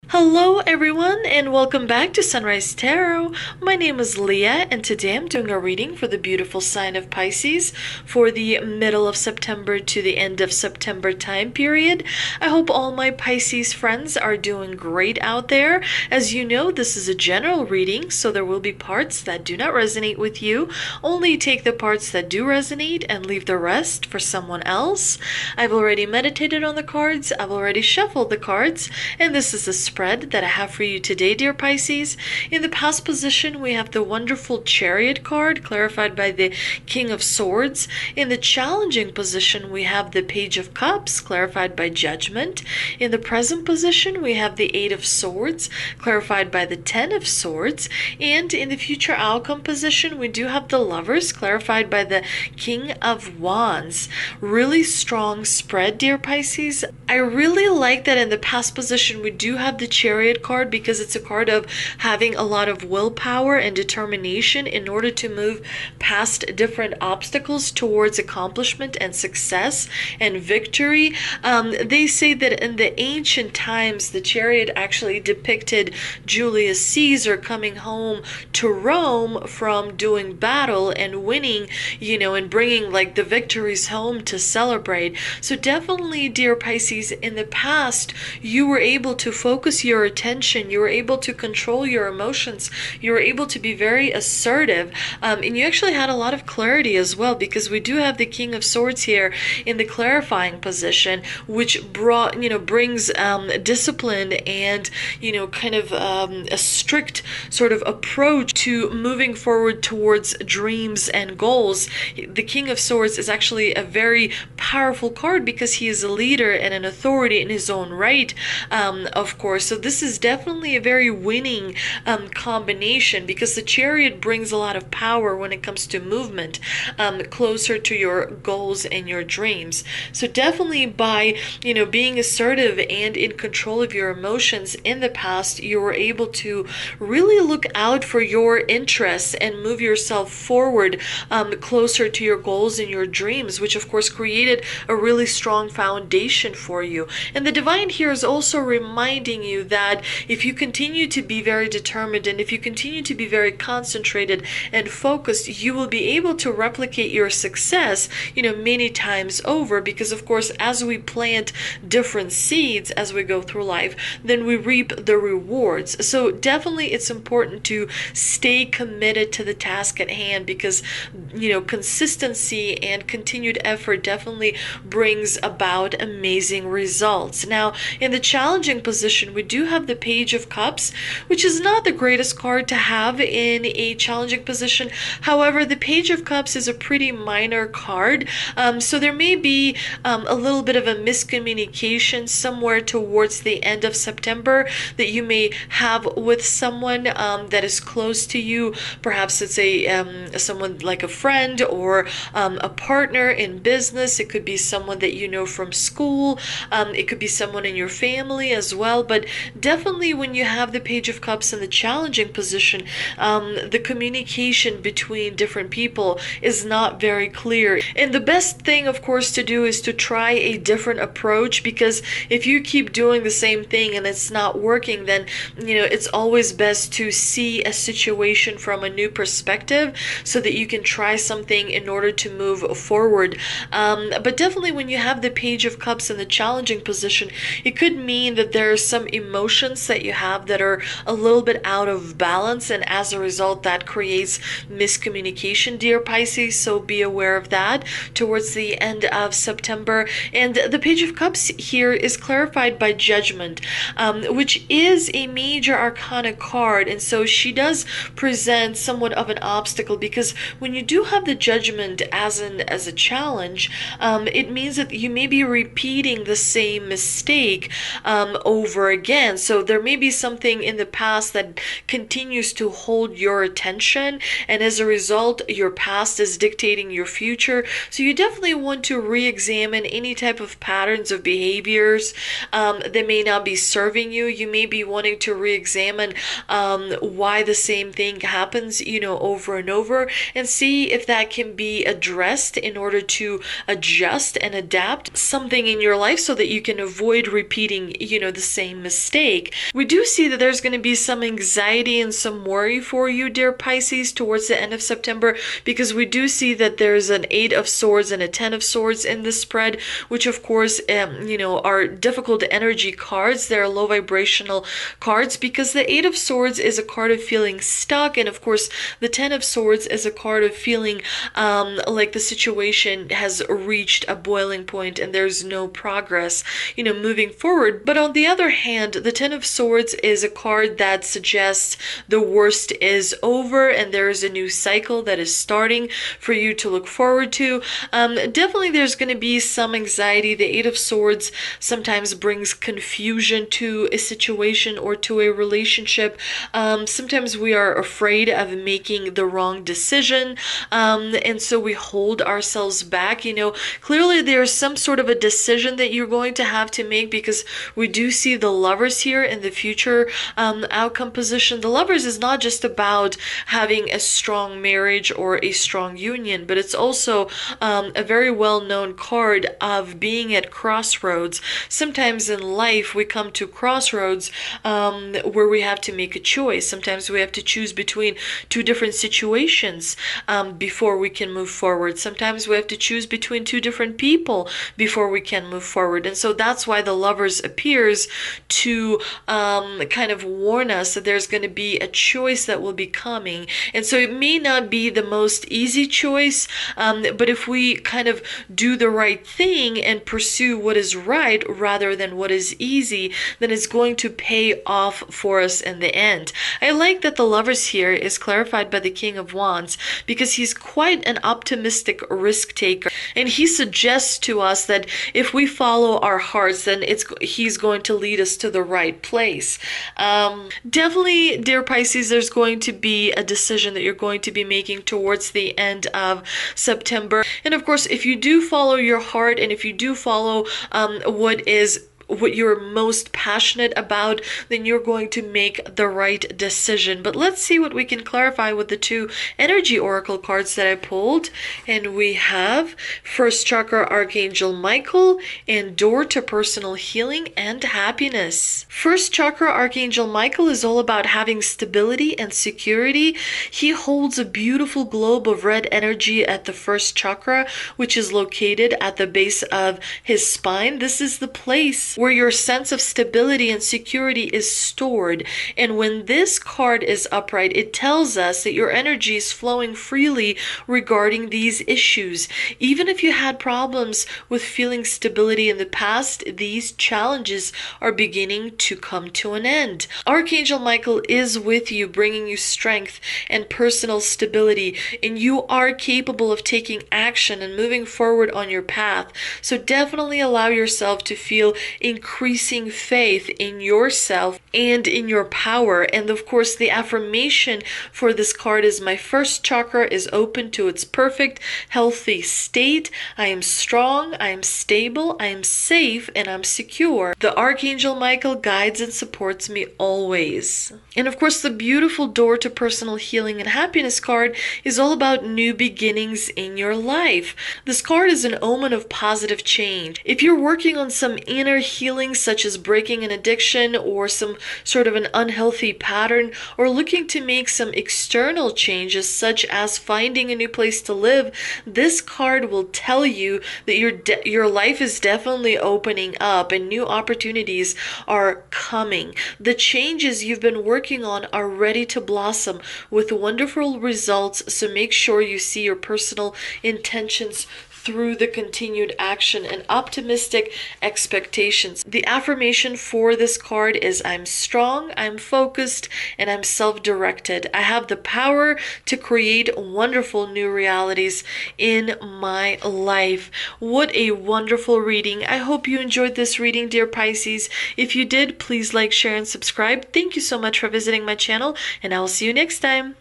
Hello everyone and welcome back to Sunrise Tarot. My name is Leah and today I'm doing a reading for the beautiful sign of Pisces for the middle of September to the end of September time period. I hope all my Pisces friends are doing great out there. As you know, this is a general reading, so there will be parts that do not resonate with you. Only take the parts that do resonate and leave the rest for someone else. I've already meditated on the cards, I've already shuffled the cards, and this is a spread that I have for you today, dear Pisces. In the past position, we have the wonderful Chariot card, clarified by the King of Swords. In the challenging position, we have the Page of Cups, clarified by Judgment. In the present position, we have the Eight of Swords, clarified by the Ten of Swords. And in the future outcome position, we do have the Lovers, clarified by the King of Wands. Really strong spread, dear Pisces. I really like that in the past position, we do have the Chariot card because it's a card of having a lot of willpower and determination in order to move past different obstacles towards accomplishment and success and victory. They say that in the ancient times, the Chariot actually depicted Julius Caesar coming home to Rome from doing battle and winning, and bringing like the victories home to celebrate. So definitely, dear Pisces, in the past, you were able to focus your attention, you were able to control your emotions, you were able to be very assertive, and you actually had a lot of clarity as well, because we do have the King of Swords here in the clarifying position, which brings discipline and a strict sort of approach to moving forward towards dreams and goals. The King of Swords is actually a very powerful card because he is a leader and an authority in his own right, of course. So this is definitely a very winning combination, because the Chariot brings a lot of power when it comes to movement closer to your goals and your dreams. So definitely by being assertive and in control of your emotions in the past, you were able to really look out for your interests and move yourself forward closer to your goals and your dreams, which of course created a really strong foundation for you. And the Divine here is also reminding you that if you continue to be very determined and if you continue to be very concentrated and focused, you will be able to replicate your success, many times over, because of course, as we plant different seeds as we go through life, then we reap the rewards. So definitely it's important to stay committed to the task at hand, because consistency and continued effort definitely brings about amazing results. Now, in the challenging position, we do have the Page of Cups, which is not the greatest card to have in a challenging position. However, the Page of Cups is a pretty minor card, so there may be a little bit of a miscommunication somewhere towards the end of September that you may have with someone that is close to you. Perhaps it's someone like a friend or a partner in business. It could be someone that you know from school. It could be someone in your family as well. But definitely when you have the Page of Cups in the challenging position, the communication between different people is not very clear. And the best thing, of course, to do is to try a different approach, because if you keep doing the same thing and it's not working, then it's always best to see a situation from a new perspective so that you can try something in order to move forward. But definitely when you have the Page of Cups in the challenging position, it could mean that there are some emotions that you have that are a little bit out of balance, and as a result that creates miscommunication, dear Pisces. So be aware of that towards the end of September. And the Page of Cups here is clarified by Judgment, which is a major arcana card, and so she does present somewhat of an obstacle, because when you do have the Judgment as a challenge, it means that you may be repeating the same mistake over again. So there may be something in the past that continues to hold your attention, and as a result your past is dictating your future. So you definitely want to re-examine any type of patterns of behaviors that may not be serving you. You may be wanting to re-examine why the same thing happens over and over, and see if that can be addressed in order to adjust and adapt something in your life so that you can avoid repeating the same mistake mistake. We do see that there's going to be some anxiety and some worry for you, dear Pisces, towards the end of September, because we do see that there's an 8 of Swords and a 10 of Swords in the spread, which of course, are difficult energy cards. They're low vibrational cards because the 8 of Swords is a card of feeling stuck, and of course the 10 of Swords is a card of feeling like the situation has reached a boiling point and there's no progress, moving forward. But on the other hand, the 10 of Swords is a card that suggests the worst is over and there is a new cycle that is starting for you to look forward to. Definitely there's going to be some anxiety. The 8 of Swords sometimes brings confusion to a situation or to a relationship. Sometimes we are afraid of making the wrong decision, and so we hold ourselves back. Clearly there's some sort of a decision that you're going to have to make, because we do see the Lovers here in the future outcome position. The Lovers is not just about having a strong marriage or a strong union, but it's also a very well-known card of being at crossroads. Sometimes in life we come to crossroads where we have to make a choice. Sometimes we have to choose between two different situations before we can move forward. Sometimes we have to choose between two different people before we can move forward. And so that's why the Lovers appears to kind of warn us that there's going to be a choice that will be coming. And so it may not be the most easy choice, but if we kind of do the right thing and pursue what is right rather than what is easy, then it's going to pay off for us in the end. I like that the Lovers here is clarified by the King of Wands, because he's quite an optimistic risk taker, and he suggests to us that if we follow our hearts, then he's going to lead us to the right place. Definitely, dear Pisces, there's going to be a decision that you're going to be making towards the end of September. And of course, if you do follow your heart, and if you do follow what you're most passionate about, then you're going to make the right decision. But let's see what we can clarify with the two energy oracle cards that I pulled. And we have First Chakra Archangel Michael and Door to Personal Healing and Happiness. First Chakra Archangel Michael is all about having stability and security. He holds a beautiful globe of red energy at the first chakra, which is located at the base of his spine. This is the place where your sense of stability and security is stored. And when this card is upright, it tells us that your energy is flowing freely regarding these issues. Even if you had problems with feeling stability in the past, these challenges are beginning to come to an end. Archangel Michael is with you, bringing you strength and personal stability, and you are capable of taking action and moving forward on your path. So definitely allow yourself to feel increasing faith in yourself and in your power. And of course, the affirmation for this card is, my first chakra is open to its perfect, healthy state. I am strong, I am stable, I am safe, and I'm secure. The Archangel Michael guides and supports me always. And of course, the beautiful Door to Personal Healing and Happiness card is all about new beginnings in your life. This card is an omen of positive change. If you're working on some inner healing, such as breaking an addiction or some sort of an unhealthy pattern, or looking to make some external changes, such as finding a new place to live, this card will tell you that your life is definitely opening up and new opportunities are coming. The changes you've been working on are ready to blossom with wonderful results, so make sure you see your personal intentions through the continued action and optimistic expectations. The affirmation for this card is, I'm strong, I'm focused, and I'm self-directed. I have the power to create wonderful new realities in my life. What a wonderful reading. I hope you enjoyed this reading, dear Pisces. If you did, please like, share, and subscribe. Thank you so much for visiting my channel, and I will see you next time.